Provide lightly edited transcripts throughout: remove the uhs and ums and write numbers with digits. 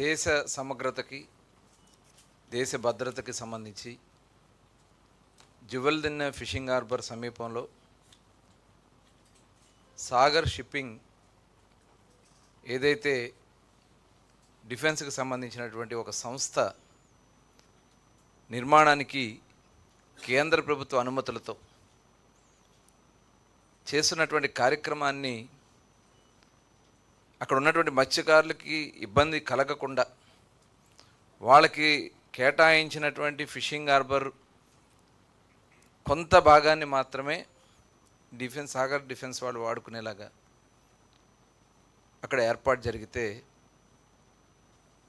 దేశ సమగ్రతకి, దేశ భద్రతకి సంబంధించి జువెల్దిన్న ఫిషింగ్ హార్బర్ సమీపంలో సాగర్ షిప్పింగ్ ఏదైతే డిఫెన్స్కి సంబంధించినటువంటి ఒక సంస్థ నిర్మాణానికి కేంద్ర ప్రభుత్వ అనుమతులతో చేస్తున్నటువంటి కార్యక్రమాన్ని అక్కడ ఉన్నటువంటి మత్స్యకారులకి ఇబ్బంది కలగకుండా వాళ్ళకి కేటాయించినటువంటి ఫిషింగ్ హార్బర్ కొంత భాగాన్ని మాత్రమే సాగర్ డిఫెన్స్ వాళ్ళు వాడుకునేలాగా అక్కడ ఏర్పాటు జరిగితే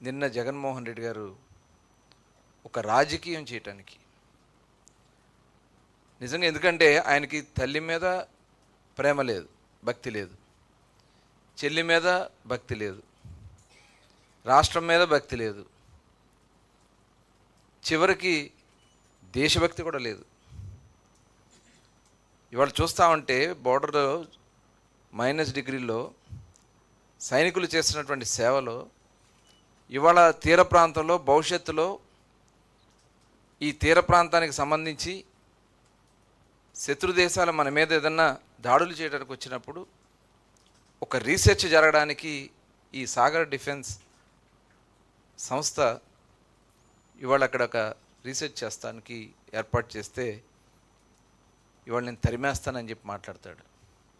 నిన్న జగన్మోహన్ రెడ్డి గారు ఒక రాజకీయం చేయటానికి నిజంగా, ఎందుకంటే ఆయనకి తల్లి మీద ప్రేమ లేదు, భక్తి లేదు, చెల్లి మీద భక్తి లేదు, రాష్ట్రం మీద భక్తి లేదు, చివరికి దేశభక్తి కూడా లేదు. ఇవాళ చూస్తూ ఉంటే బోర్డర్లో -డిగ్రీలో సైనికులు చేస్తున్నటువంటి సేవలో ఇవాళ తీర ప్రాంతంలో భవిష్యత్తులో ఈ తీర ప్రాంతానికి సంబంధించి శత్రు దేశాలు మన మీద ఏదన్నా దాడులు చేయడానికి వచ్చినప్పుడు ఒక రీసెర్చ్ జరగడానికి ఈ సాగర్ డిఫెన్స్ సంస్థ ఇవాళ అక్కడ ఒక రీసెర్చ్ చేస్తానికి ఏర్పాటు చేస్తే ఇవాళ నేను తరిమేస్తానని చెప్పి మాట్లాడతాడు.